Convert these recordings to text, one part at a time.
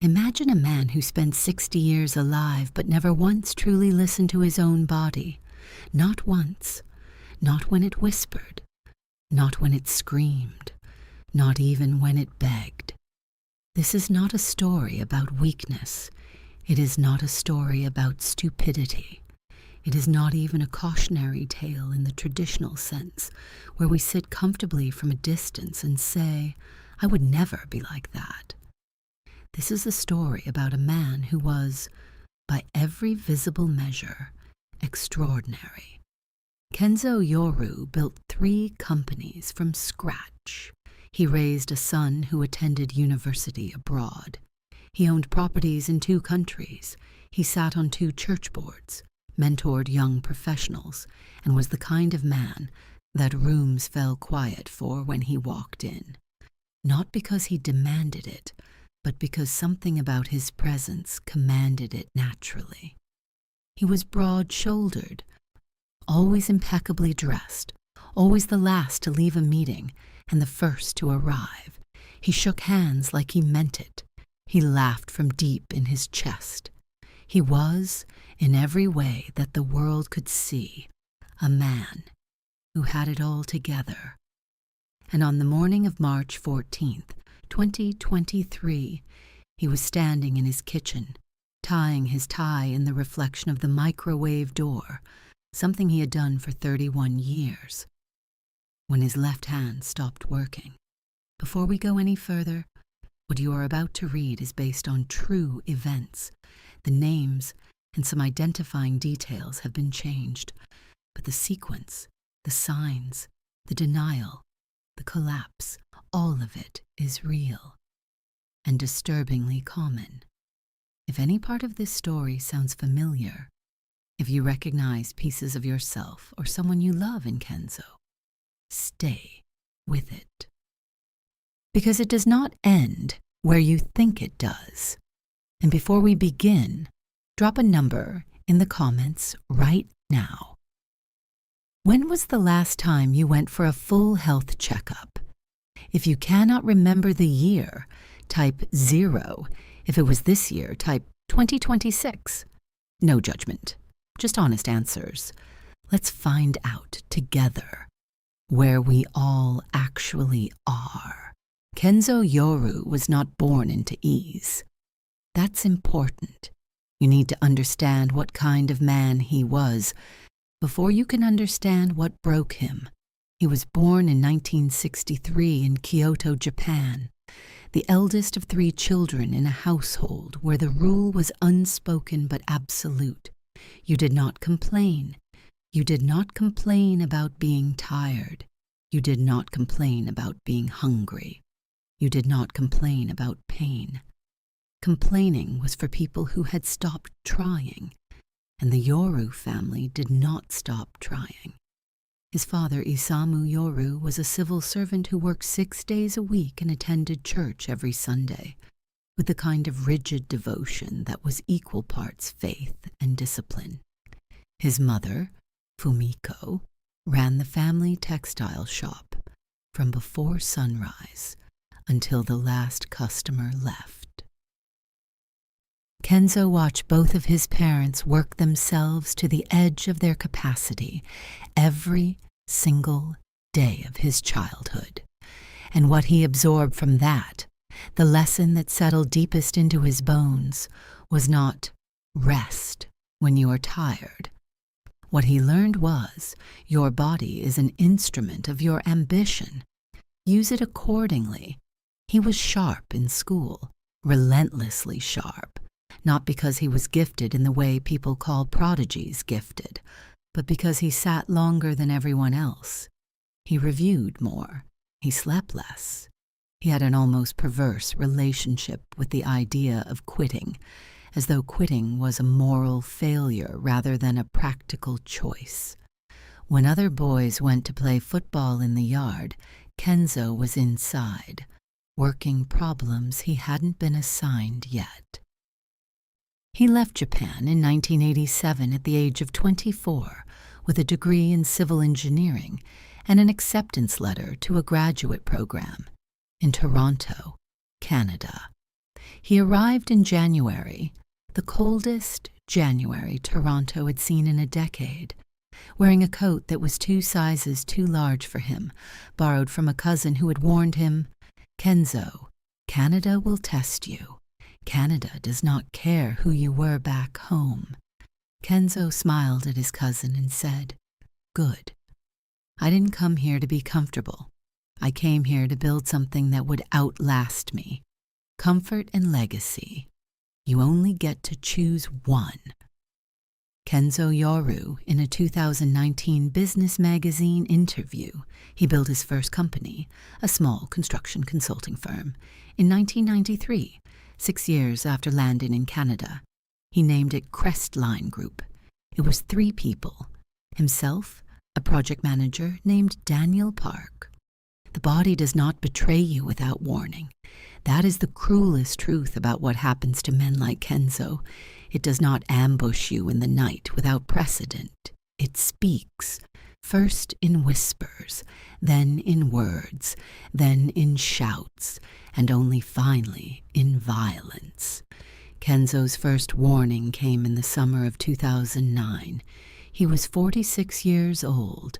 Imagine a man who spent 60 years alive but never once truly listened to his own body. Not once. Not when it whispered. Not when it screamed. Not even when it begged. This is not a story about weakness. It is not a story about stupidity. It is not even a cautionary tale in the traditional sense, where we sit comfortably from a distance and say, "I would never be like that." This is a story about a man who was, by every visible measure, extraordinary. Kenzo Yoru built 3 companies from scratch. He raised a son who attended university abroad. He owned properties in 2 countries. He sat on 2 church boards, mentored young professionals, and was the kind of man that rooms fell quiet for when he walked in. Not because he demanded it, but because something about his presence commanded it naturally. He was broad-shouldered, always impeccably dressed, always the last to leave a meeting and the first to arrive. He shook hands like he meant it. He laughed from deep in his chest. He was, in every way that the world could see, a man who had it all together. And on the morning of March 14th, 2023, he was standing in his kitchen, tying his tie in the reflection of the microwave door, something he had done for 31 years, when his left hand stopped working. Before we go any further, what you are about to read is based on true events. The names and some identifying details have been changed, but the sequence, the signs, the denial, the collapse, all of it is real and disturbingly common. If any part of this story sounds familiar, if you recognize pieces of yourself or someone you love in Kenzo, stay with it. Because it does not end where you think it does. And before we begin, drop a number in the comments right now. When was the last time you went for a full health checkup? If you cannot remember the year, type 0. If it was this year, type 2026. No judgment, just honest answers. Let's find out together where we all actually are. Kenzo Yoru was not born into ease. That's important. You need to understand what kind of man he was before you can understand what broke him. He was born in 1963 in Kyoto, Japan, the eldest of 3 children in a household where the rule was unspoken but absolute. You did not complain. You did not complain about being tired. You did not complain about being hungry. You did not complain about pain. Complaining was for people who had stopped trying, and the Yoru family did not stop trying. His father, Isamu Yoru, was a civil servant who worked 6 days a week and attended church every Sunday, with the kind of rigid devotion that was equal parts faith and discipline. His mother, Fumiko, ran the family textile shop from before sunrise until the last customer left. Kenzo watched both of his parents work themselves to the edge of their capacity every single day of his childhood. And what he absorbed from that, the lesson that settled deepest into his bones, was not rest when you are tired. What he learned was your body is an instrument of your ambition. Use it accordingly. He was sharp in school, relentlessly sharp. Not because he was gifted in the way people call prodigies gifted, but because he sat longer than everyone else. He reviewed more. He slept less. He had an almost perverse relationship with the idea of quitting, as though quitting was a moral failure rather than a practical choice. When other boys went to play football in the yard, Kenzo was inside, working problems he hadn't been assigned yet. He left Japan in 1987 at the age of 24 with a degree in civil engineering and an acceptance letter to a graduate program in Toronto, Canada. He arrived in January, the coldest January Toronto had seen in a decade, wearing a coat that was 2 sizes too large for him, borrowed from a cousin who had warned him, "Kenzo, Canada will test you. Canada does not care who you were back home." Kenzo smiled at his cousin and said, "Good. I didn't come here to be comfortable. I came here to build something that would outlast me. Comfort and legacy. You only get to choose one." Kenzo Yoru, in a 2019 business magazine interview, he built his first company, a small construction consulting firm, in 1993, 6 years after landing in Canada. He named it Crestline Group. It was 3 people, himself, a project manager named Daniel Park. The body does not betray you without warning. That is the cruelest truth about what happens to men like Kenzo. It does not ambush you in the night without precedent. It speaks, first in whispers, then in words, then in shouts, and only finally in violence. Kenzo's first warning came in the summer of 2009. He was 46 years old.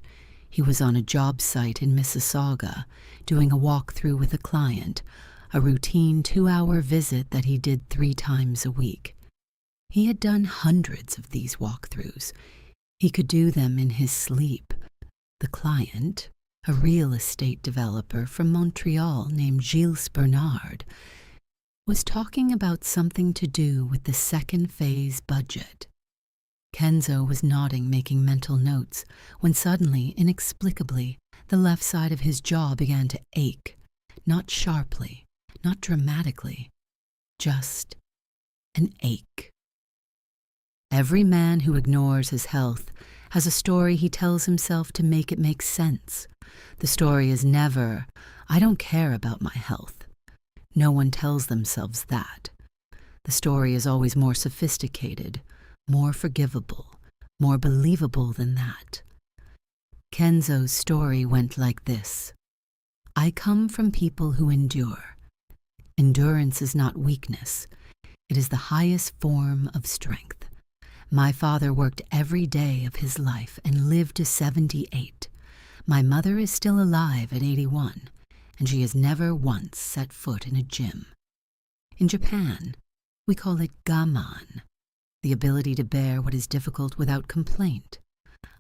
He was on a job site in Mississauga, doing a walkthrough with a client, a routine 2-hour visit that he did 3 times a week. He had done hundreds of these walkthroughs. He could do them in his sleep. The client, a real estate developer from Montreal named Gilles Bernard, was talking about something to do with the second phase budget. Kenzo was nodding, making mental notes, when suddenly, inexplicably, the left side of his jaw began to ache. Not sharply, not dramatically, just an ache. Every man who ignores his health has a story he tells himself to make it make sense. The story is never, "I don't care about my health." No one tells themselves that. The story is always more sophisticated, more forgivable, more believable than that. Kenzo's story went like this. "I come from people who endure. Endurance is not weakness. It is the highest form of strength. My father worked every day of his life and lived to 78. My mother is still alive at 81, and she has never once set foot in a gym. In Japan, we call it gaman, the ability to bear what is difficult without complaint.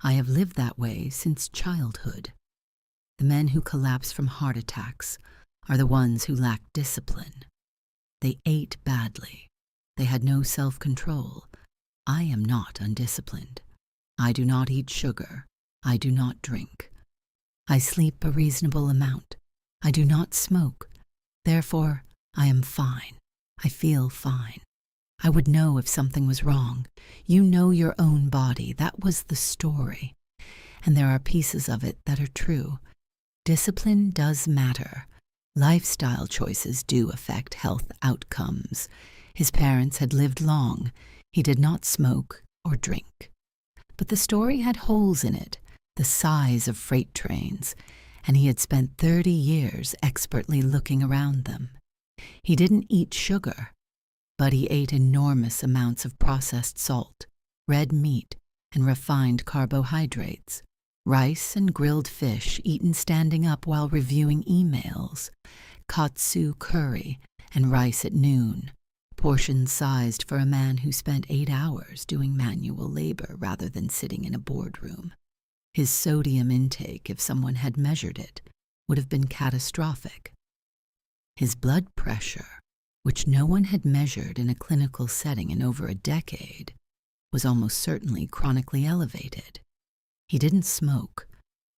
I have lived that way since childhood. The men who collapse from heart attacks are the ones who lack discipline. They ate badly. They had no self-control. I am not undisciplined. I do not eat sugar. I do not drink. I sleep a reasonable amount. I do not smoke. Therefore, I am fine. I feel fine. I would know if something was wrong. You know your own body. That was the story. And there are pieces of it that are true. Discipline does matter. Lifestyle choices do affect health outcomes. His parents had lived long. He did not smoke or drink. But the story had holes in it, the size of freight trains, and he had spent 30 years expertly looking around them. He didn't eat sugar, but he ate enormous amounts of processed salt, red meat, and refined carbohydrates, rice and grilled fish eaten standing up while reviewing emails, katsu curry, and rice at noon, portions sized for a man who spent 8 hours doing manual labor rather than sitting in a boardroom. His sodium intake, if someone had measured it, would have been catastrophic. His blood pressure, which no one had measured in a clinical setting in over a decade, was almost certainly chronically elevated. He didn't smoke,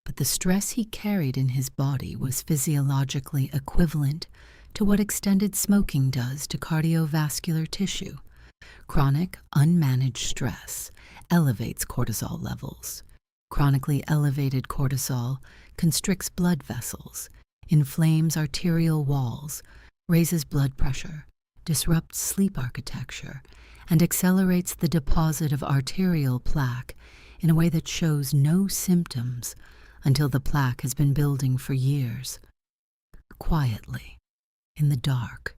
but the stress he carried in his body was physiologically equivalent to what extended smoking does to cardiovascular tissue. Chronic, unmanaged stress elevates cortisol levels. Chronically elevated cortisol constricts blood vessels, inflames arterial walls, raises blood pressure, disrupts sleep architecture, and accelerates the deposit of arterial plaque in a way that shows no symptoms until the plaque has been building for years. Quietly, in the dark,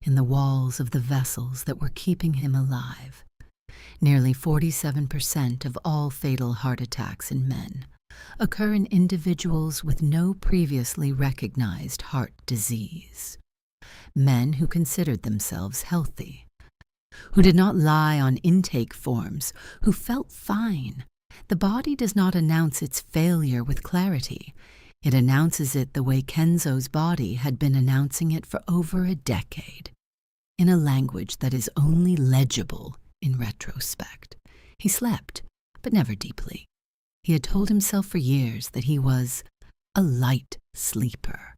in the walls of the vessels that were keeping him alive. Nearly 47% of all fatal heart attacks in men occur in individuals with no previously recognized heart disease. Men who considered themselves healthy, who did not lie on intake forms, who felt fine. The body does not announce its failure with clarity. It announces it the way Kenzo's body had been announcing it for over a decade, in a language that is only legible in retrospect. He slept, but never deeply. He had told himself for years that he was a light sleeper,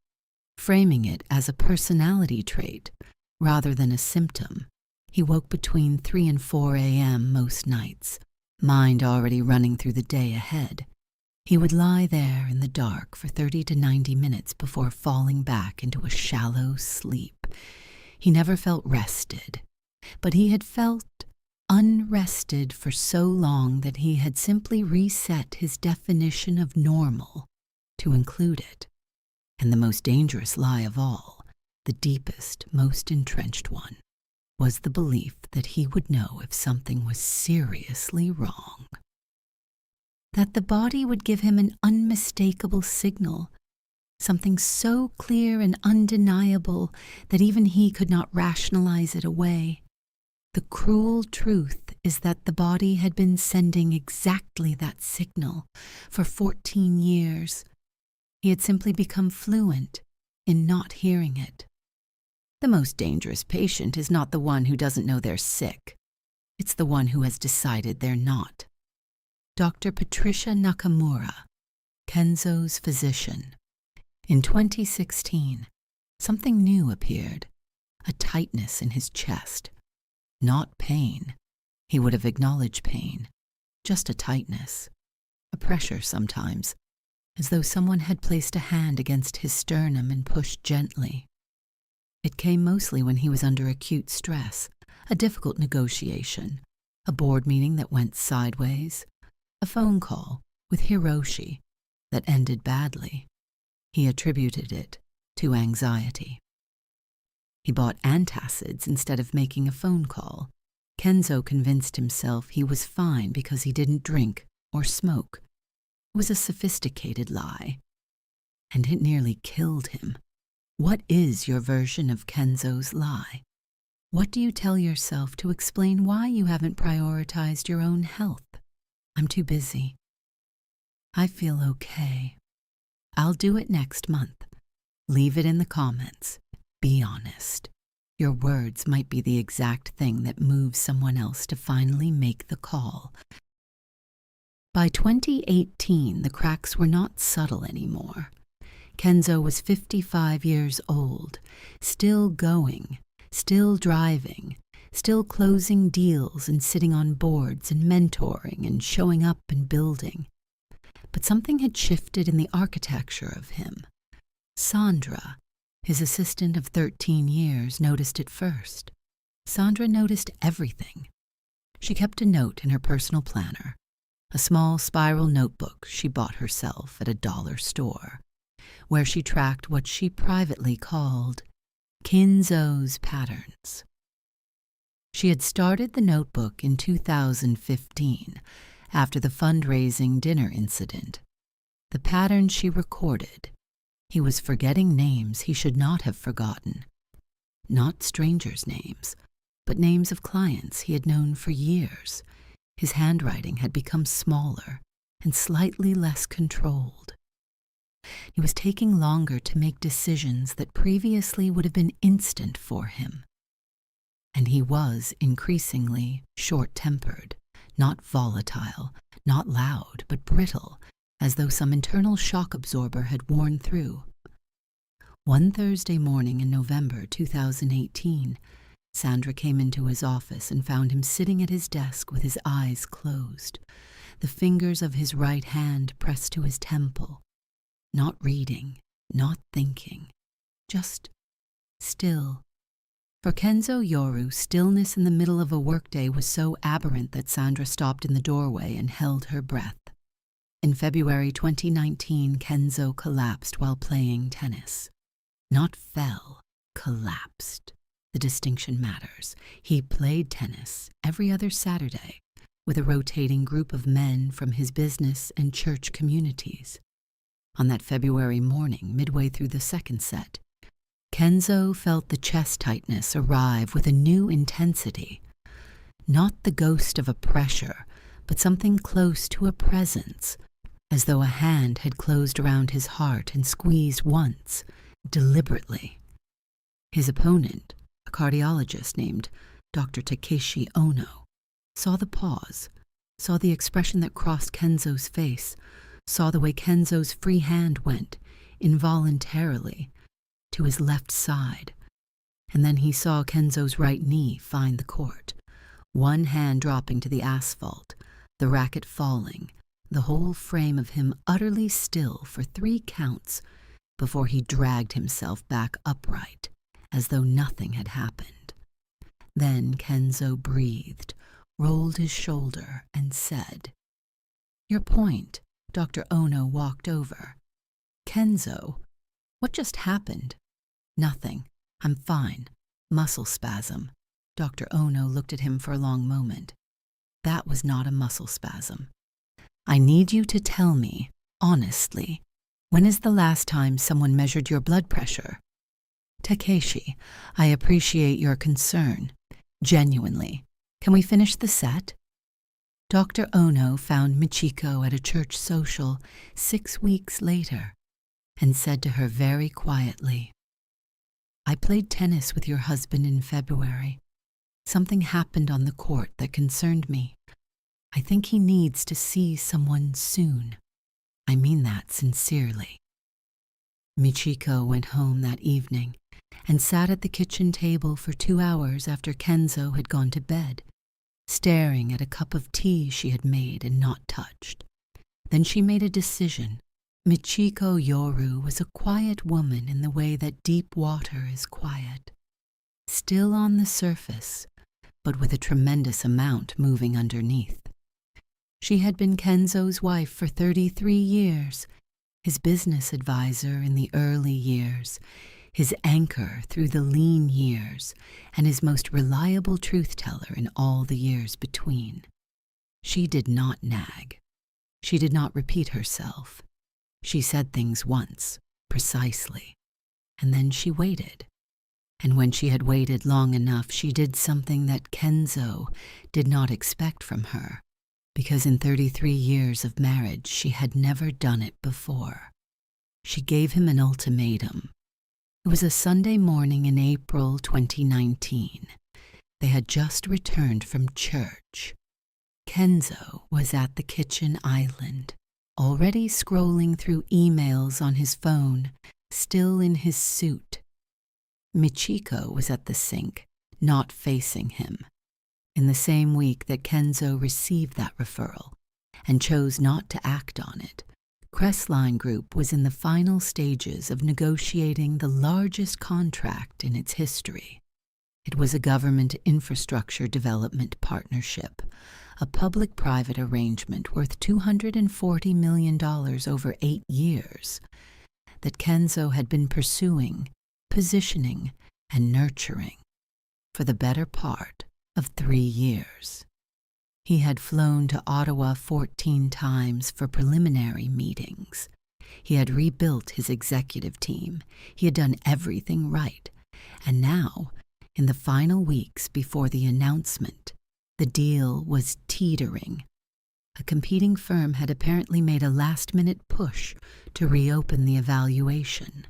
framing it as a personality trait rather than a symptom. He woke between 3 and 4 a.m. most nights, mind already running through the day ahead. He would lie there in the dark for 30 to 90 minutes before falling back into a shallow sleep. He never felt rested, but he had felt unrested for so long that he had simply reset his definition of normal to include it. And the most dangerous lie of all, the deepest, most entrenched one, was the belief that he would know if something was seriously wrong. That the body would give him an unmistakable signal, something so clear and undeniable that even he could not rationalize it away. The cruel truth is that the body had been sending exactly that signal for 14 years. He had simply become fluent in not hearing it. The most dangerous patient is not the one who doesn't know they're sick. It's the one who has decided they're not. Dr. Patricia Nakamura, Kenzo's physician. In 2016, something new appeared, a tightness in his chest. Not pain. He would have acknowledged pain. Just a tightness. A pressure sometimes, as though someone had placed a hand against his sternum and pushed gently. It came mostly when he was under acute stress, a difficult negotiation, a board meeting that went sideways, a phone call with Hiroshi that ended badly. He attributed it to anxiety. He bought antacids instead of making a phone call. Kenzo convinced himself he was fine because he didn't drink or smoke. It was a sophisticated lie, and it nearly killed him. What is your version of Kenzo's lie? What do you tell yourself to explain why you haven't prioritized your own health? I'm too busy. I feel okay. I'll do it next month. Leave it in the comments. Be honest. Your words might be the exact thing that moves someone else to finally make the call. By 2018, the cracks were not subtle anymore. Kenzo was 55 years old, still going, still driving, still closing deals and sitting on boards and mentoring and showing up and building. But something had shifted in the architecture of him. Sandra, his assistant of 13 years, noticed it first. Sandra noticed everything. She kept a note in her personal planner, a small spiral notebook she bought herself at a dollar store, where she tracked what she privately called Kenzo's patterns. She had started the notebook in 2015, after the fundraising dinner incident. The pattern she recorded: he was forgetting names he should not have forgotten. Not strangers' names, but names of clients he had known for years. His handwriting had become smaller and slightly less controlled. He was taking longer to make decisions that previously would have been instant for him. And he was increasingly short-tempered, not volatile, not loud, but brittle, as though some internal shock absorber had worn through. One Thursday morning in November 2018, Sandra came into his office and found him sitting at his desk with his eyes closed, the fingers of his right hand pressed to his temple, not reading, not thinking, just still. For Kenzo Yoru, stillness in the middle of a workday was so aberrant that Sandra stopped in the doorway and held her breath. In February 2019, Kenzo collapsed while playing tennis. Not fell, collapsed. The The distinction matters. He played tennis every other Saturday with a rotating group of men from his business and church communities. On that February morning, midway through the second set, Kenzo felt the chest tightness arrive with a new intensity. Not the ghost of a pressure, but something close to a presence, as though a hand had closed around his heart and squeezed once, deliberately. His opponent, a cardiologist named Dr. Takeshi Ono, saw the pause, saw the expression that crossed Kenzo's face, saw the way Kenzo's free hand went, involuntarily, to his left side, and then he saw Kenzo's right knee find the court, one hand dropping to the asphalt, the racket falling, the whole frame of him utterly still for 3 counts before he dragged himself back upright, as though nothing had happened. Then Kenzo breathed, rolled his shoulder, and said, "Your point." Dr. Ono walked over. "Kenzo, what just happened?" "Nothing. I'm fine. Muscle spasm." Dr. Ono looked at him for a long moment. "That was not a muscle spasm. I need you to tell me, honestly, when is the last time someone measured your blood pressure?" "Takeshi, I appreciate your concern. Genuinely. Can we finish the set?" Dr. Ono found Michiko at a church social 6 weeks later and said to her very quietly, "I played tennis with your husband in February. Something happened on the court that concerned me. I think he needs to see someone soon. I mean that sincerely." Michiko went home that evening and sat at the kitchen table for 2 hours after Kenzo had gone to bed, staring at a cup of tea she had made and not touched. Then she made a decision. Michiko Yoru was a quiet woman in the way that deep water is quiet, still on the surface, but with a tremendous amount moving underneath. She had been Kenzo's wife for 33 years, his business advisor in the early years, his anchor through the lean years, and his most reliable truth-teller in all the years between. She did not nag. She did not repeat herself. She said things once, precisely, and then she waited. And when she had waited long enough, she did something that Kenzo did not expect from her, because in 33 years of marriage she had never done it before. She gave him an ultimatum. It was a Sunday morning in April 2019. They had just returned from church. Kenzo was at the kitchen island, already scrolling through emails on his phone, still in his suit. Michiko was at the sink, not facing him. In the same week that Kenzo received that referral and chose not to act on it, Crestline Group was in the final stages of negotiating the largest contract in its history. It was a government infrastructure development partnership, a public-private arrangement worth $240 million over 8 years that Kenzo had been pursuing, positioning, and nurturing for the better part of 3 years. He had flown to Ottawa 14 times for preliminary meetings. He had rebuilt his executive team. He had done everything right. And now, in the final weeks before the announcement, the deal was teetering. A competing firm had apparently made a last-minute push to reopen the evaluation.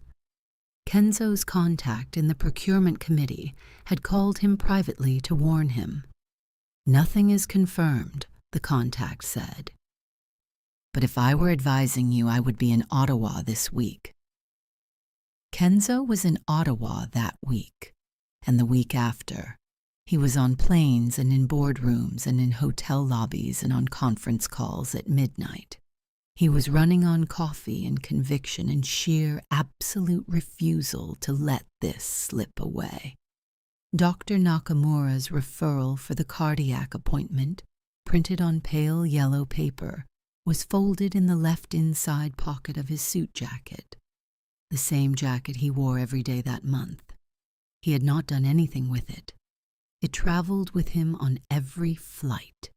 Kenzo's contact in the procurement committee had called him privately to warn him. "Nothing is confirmed," the contact said. "But if I were advising you, I would be in Ottawa this week." Kenzo was in Ottawa that week, and the week after. He was on planes and in boardrooms and in hotel lobbies and on conference calls at midnight. He was running on coffee and conviction and sheer absolute refusal to let this slip away. Dr. Nakamura's referral for the cardiac appointment, printed on pale yellow paper, was folded in the left inside pocket of his suit jacket, the same jacket he wore every day that month. He had not done anything with it. It traveled with him on every flight.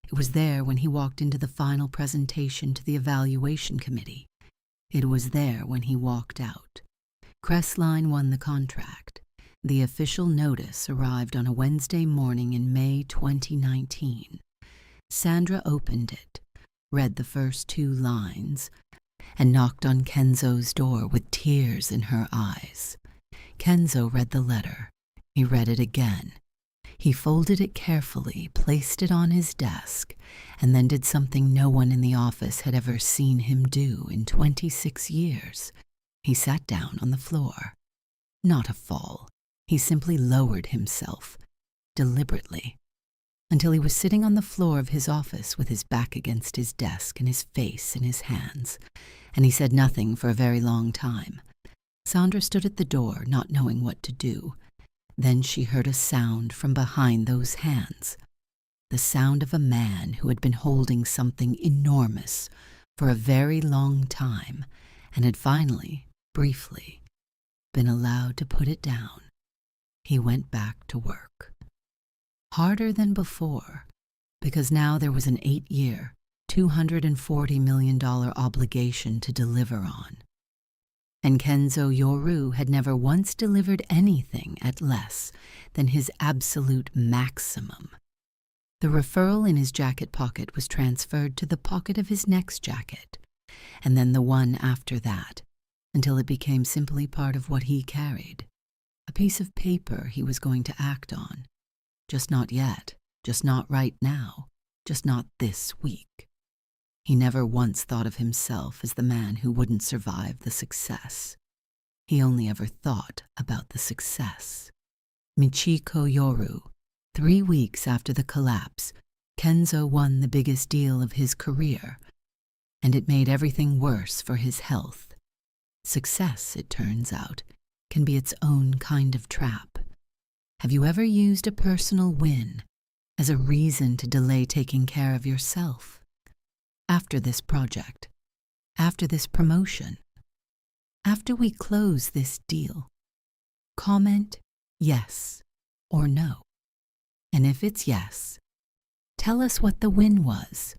It was there when he walked into the final presentation to the evaluation committee. It was there when he walked out. Crestline won the contract. The official notice arrived on a Wednesday morning in May 2019. Sandra opened it, read the first 2 lines, and knocked on Kenzo's door with tears in her eyes. Kenzo read the letter. He read it again. He folded it carefully, placed it on his desk, and then did something no one in the office had ever seen him do in 26 years. He sat down on the floor. Not a fall. He simply lowered himself, deliberately, until he was sitting on the floor of his office with his back against his desk and his face in his hands, and he said nothing for a very long time. Sandra stood at the door, not knowing what to do. Then she heard a sound from behind those hands, the sound of a man who had been holding something enormous for a very long time and had finally, briefly, been allowed to put it down. He went back to work. Harder than before, because now there was an 8-year, $240 million obligation to deliver on. And Kenzo Yoru had never once delivered anything at less than his absolute maximum. The referral in his jacket pocket was transferred to the pocket of his next jacket, and then the one after that, until it became simply part of what he carried, a piece of paper he was going to act on. Just not yet, just not right now, just not this week. He never once thought of himself as the man who wouldn't survive the success. He only ever thought about the success. Michiko Yoru. 3 weeks after the collapse, Kenzo won the biggest deal of his career, and it made everything worse for his health. Success, it turns out, can be its own kind of trap. Have you ever used a personal win as a reason to delay taking care of yourself? After this project, after this promotion, after we close this deal, comment yes or no. And if it's yes, tell us what the win was.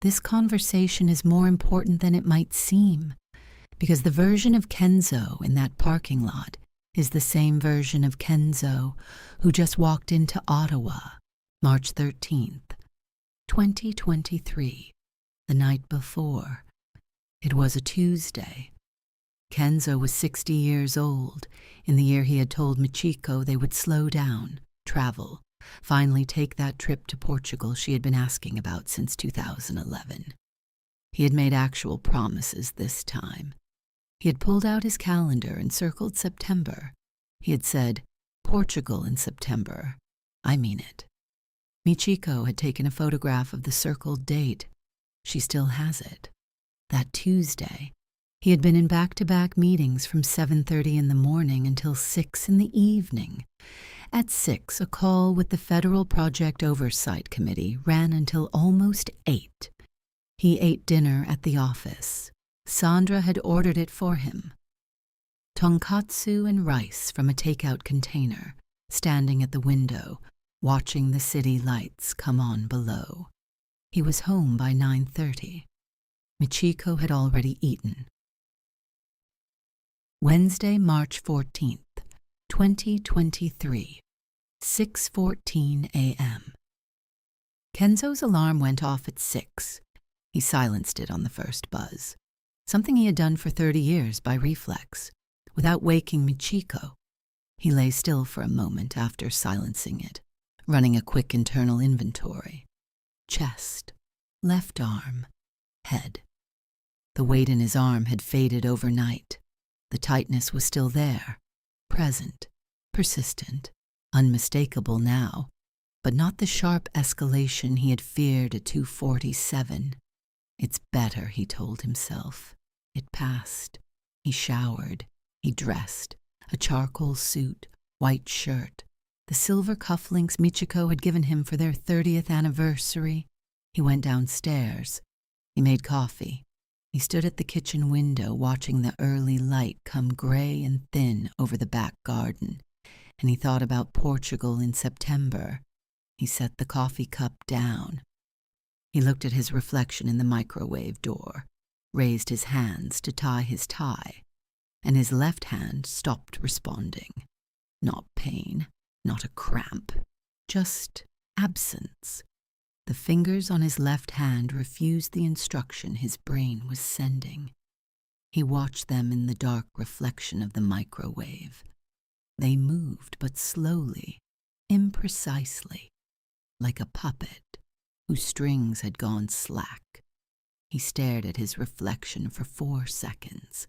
This conversation is more important than it might seem, because the version of Kenzo in that parking lot is the same version of Kenzo who just walked into Ottawa, March 13th, 2023. The night before. It was a Tuesday. Kenzo was 60 years old, in the year he had told Michiko they would slow down, travel, finally take that trip to Portugal she had been asking about since 2011. He had made actual promises this time. He had pulled out his calendar and circled September. He had said, Portugal in September. I mean it. Michiko had taken a photograph of the circled date. She still has it. That Tuesday, he had been in back-to-back meetings from 7:30 in the morning until 6 in the evening. At 6, a call with the Federal Project Oversight Committee ran until almost 8. He ate dinner at the office. Sandra had ordered it for him. Tonkatsu and rice from a takeout container, standing at the window, watching the city lights come on below. He was home by 9:30. Michiko had already eaten. Wednesday, March 14th, 2023, 6:14 a.m. Kenzo's alarm went off at 6. He silenced it on the first buzz, something he had done for 30 years by reflex, without waking Michiko. He lay still for a moment after silencing it, running a quick internal inventory. Chest, left arm, head. The weight in his arm had faded overnight. The tightness was still there, present, persistent, unmistakable now, but not the sharp escalation he had feared at 2:47. It's better, he told himself. It passed. He showered. He dressed. A charcoal suit, white shirt, the silver cufflinks Michiko had given him for their 30th anniversary. He went downstairs. He made coffee. He stood at the kitchen window watching the early light come gray and thin over the back garden. and he thought about Portugal in September. He set the coffee cup down. He looked at his reflection in the microwave door, raised his hands to tie his tie, and his left hand stopped responding. Not pain, not a cramp, just absence. The fingers on his left hand refused the instruction his brain was sending. He watched them in the dark reflection of the microwave. They moved, but slowly, imprecisely, like a puppet whose strings had gone slack. He stared at his reflection for 4 seconds.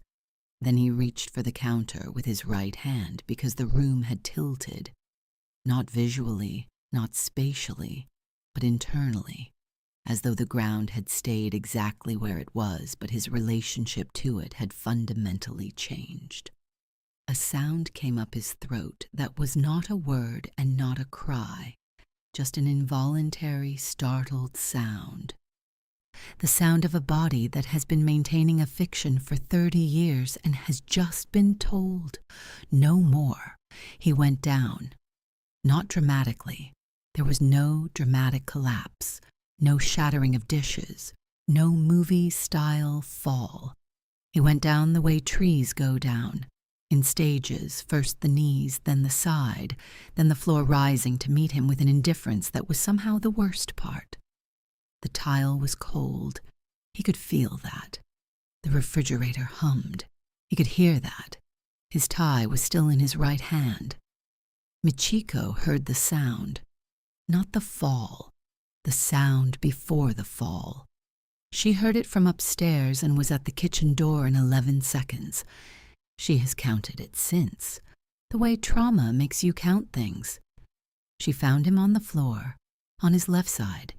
Then he reached for the counter with his right hand because the room had tilted, not visually, not spatially, but internally, as though the ground had stayed exactly where it was, but his relationship to it had fundamentally changed. A sound came up his throat that was not a word and not a cry, just an involuntary, startled sound. The sound of a body that has been maintaining a fiction for 30 years and has just been told, no more. He went down. Not dramatically. There was no dramatic collapse, no shattering of dishes, no movie-style fall. He went down the way trees go down, in stages, first the knees, then the side, then the floor rising to meet him with an indifference that was somehow the worst part. The tile was cold. He could feel that. The refrigerator hummed. He could hear that. His tie was still in his right hand. Michiko heard the sound. Not the fall, the sound before the fall. She heard it from upstairs and was at the kitchen door in 11 seconds. She has counted it since, the way trauma makes you count things. She found him on the floor, on his left side,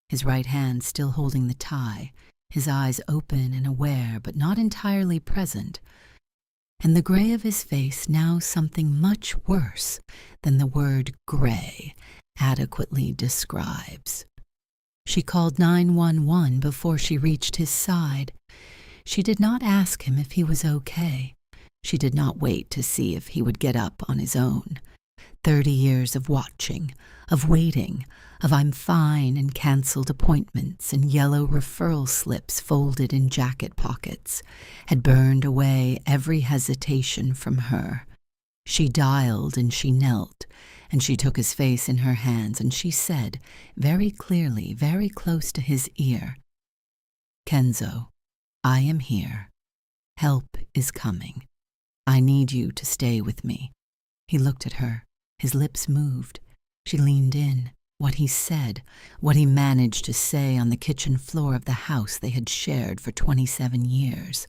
his right hand still holding the tie, his eyes open and aware but not entirely present, and the gray of his face now something much worse than the word gray adequately describes. She called 911 before she reached his side. She did not ask him if he was okay. She did not wait to see if he would get up on his own. 30 years of watching, of waiting, of I'm fine and cancelled appointments and yellow referral slips folded in jacket pockets had burned away every hesitation from her. She dialed and she knelt, and she took his face in her hands and she said, very clearly, very close to his ear, "Kenzo, I am here. Help is coming. I need you to stay with me." He looked at her. His lips moved. She leaned in. What he said, what he managed to say on the kitchen floor of the house they had shared for 27 years.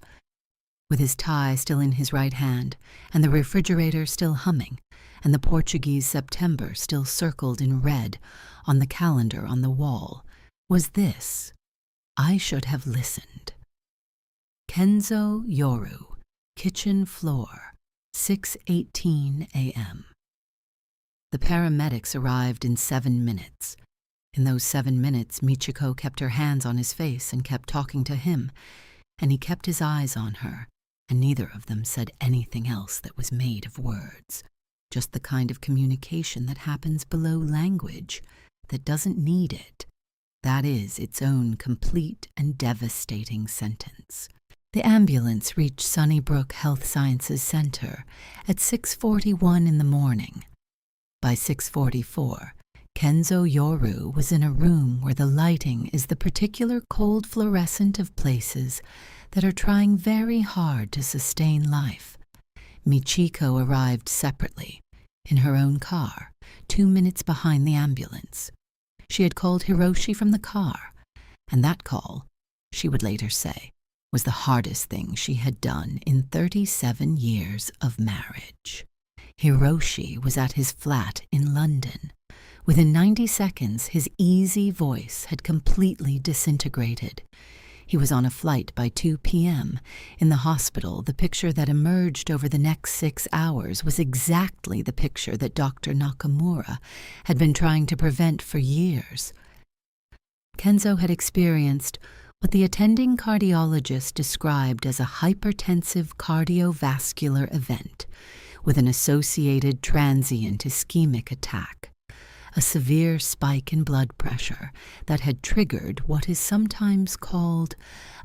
With his tie still in his right hand, and the refrigerator still humming, and the Portuguese September still circled in red on the calendar on the wall, was this: I should have listened. Kenzo Yoru, kitchen floor, 6:18 a.m. The paramedics arrived in 7 minutes. In those 7 minutes, Michiko kept her hands on his face and kept talking to him, and he kept his eyes on her, and neither of them said anything else that was made of words, just the kind of communication that happens below language, that doesn't need it. That is its own complete and devastating sentence. The ambulance reached Sunnybrook Health Sciences Center at 6:41 in the morning. By 6:44, Kenzo Yoru was in a room where the lighting is the particular cold fluorescent of places that are trying very hard to sustain life. Michiko arrived separately, in her own car, 2 minutes behind the ambulance. She had called Hiroshi from the car, and that call, she would later say, was the hardest thing she had done in 37 years of marriage. Hiroshi was at his flat in London. Within 90 seconds, his easy voice had completely disintegrated. He was on a flight by 2 p.m. In the hospital, the picture that emerged over the next 6 hours was exactly the picture that Dr. Nakamura had been trying to prevent for years. Kenzo had experienced what the attending cardiologist described as a hypertensive cardiovascular event, with an associated transient ischemic attack, a severe spike in blood pressure that had triggered what is sometimes called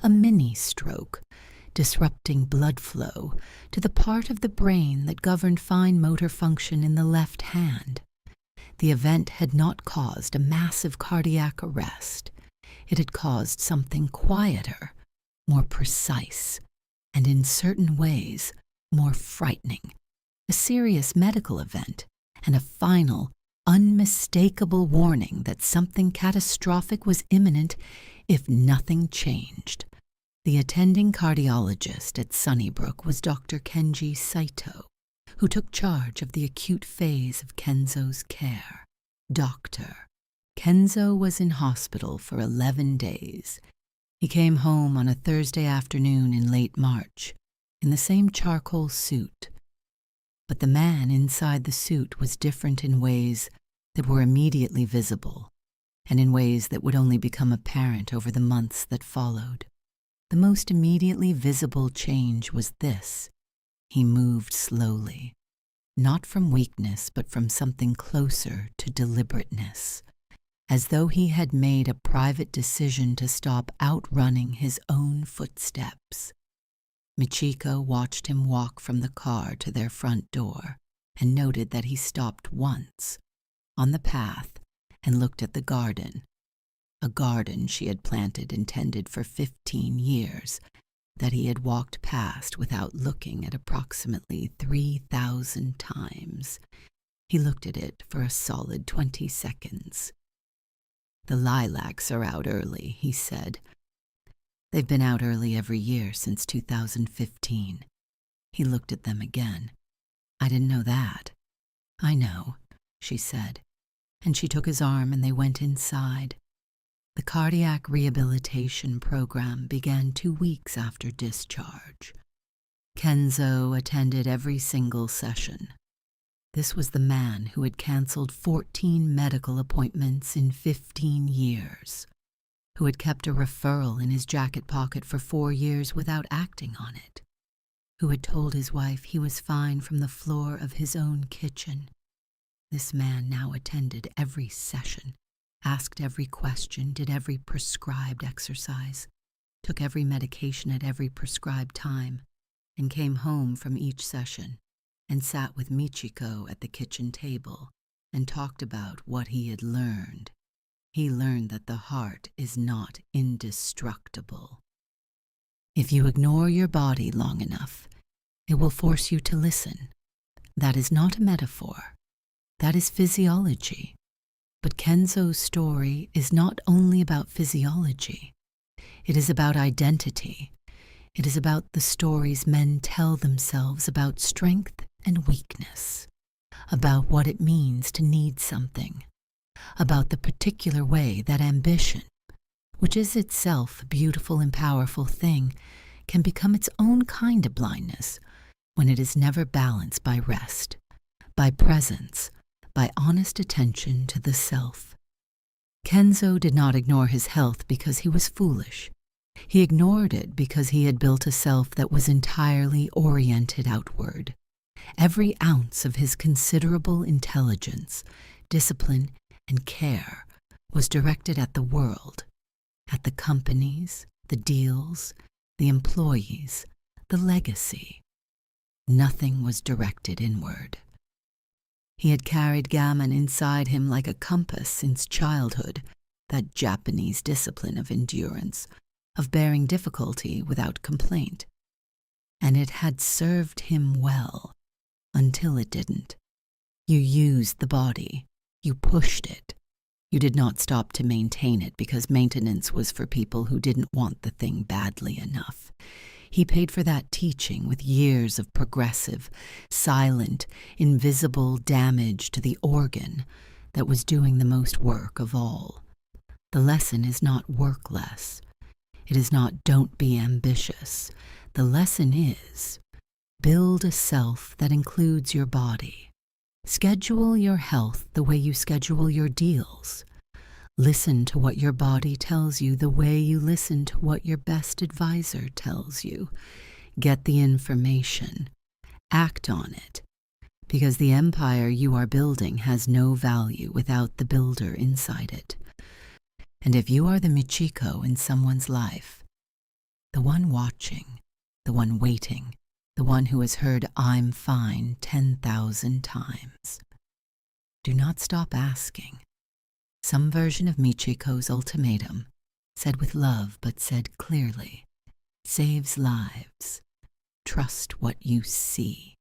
a mini-stroke, disrupting blood flow to the part of the brain that governed fine motor function in the left hand. The event had not caused a massive cardiac arrest. It had caused something quieter, more precise, and in certain ways more frightening, a serious medical event, and a final, unmistakable warning that something catastrophic was imminent if nothing changed. The attending cardiologist at Sunnybrook was Dr. Kenji Saito, who took charge of the acute phase of Kenzo's care. Kenzo was in hospital for 11 days. He came home on a Thursday afternoon in late March, in the same charcoal suit. But the man inside the suit was different in ways that were immediately visible, and in ways that would only become apparent over the months that followed. The most immediately visible change was this: he moved slowly, not from weakness but from something closer to deliberateness, as though he had made a private decision to stop outrunning his own footsteps. Michiko watched him walk from the car to their front door and noted that he stopped once, on the path, and looked at the garden, a garden she had planted intended for 15 years, that he had walked past without looking at approximately 3,000 times. He looked at it for a solid 20 seconds. "The lilacs are out early," he said. "They've been out early every year since 2015. He looked at them again. "I didn't know that." "I know," she said, and she took his arm and they went inside. The cardiac rehabilitation program began 2 weeks after discharge. Kenzo attended every single session. This was the man who had canceled 14 medical appointments in 15 years, who had kept a referral in his jacket pocket for 4 years without acting on it, who had told his wife he was fine from the floor of his own kitchen. This man now attended every session, asked every question, did every prescribed exercise, took every medication at every prescribed time, and came home from each session and sat with Michiko at the kitchen table and talked about what he had learned. He learned that the heart is not indestructible. If you ignore your body long enough, it will force you to listen. That is not a metaphor. That is physiology. But Kenzo's story is not only about physiology. It is about identity. It is about the stories men tell themselves about strength and weakness, about what it means to need something, about the particular way that ambition, which is itself a beautiful and powerful thing, can become its own kind of blindness when it is never balanced by rest, by presence, by honest attention to the self. Kenzo did not ignore his health because he was foolish. He ignored it because he had built a self that was entirely oriented outward. Every ounce of his considerable intelligence, discipline, and care was directed at the world, at the companies, the deals, the employees, the legacy. Nothing was directed inward. He had carried gammon inside him like a compass since childhood, that Japanese discipline of endurance, of bearing difficulty without complaint. And it had served him well, until it didn't. You used the body. You pushed it. You did not stop to maintain it because maintenance was for people who didn't want the thing badly enough. He paid for that teaching with years of progressive, silent, invisible damage to the organ that was doing the most work of all. The lesson is not work less. It is not don't be ambitious. The lesson is build a self that includes your body. Schedule your health the way you schedule your deals. Listen to what your body tells you the way you listen to what your best advisor tells you. Get the information. Act on it. Because the empire you are building has no value without the builder inside it. And if you are the Michiko in someone's life, the one watching, the one waiting, the one who has heard "I'm fine" 10,000 times, do not stop asking. Some version of Michiko's ultimatum, said with love but said clearly, saves lives. Trust what you see.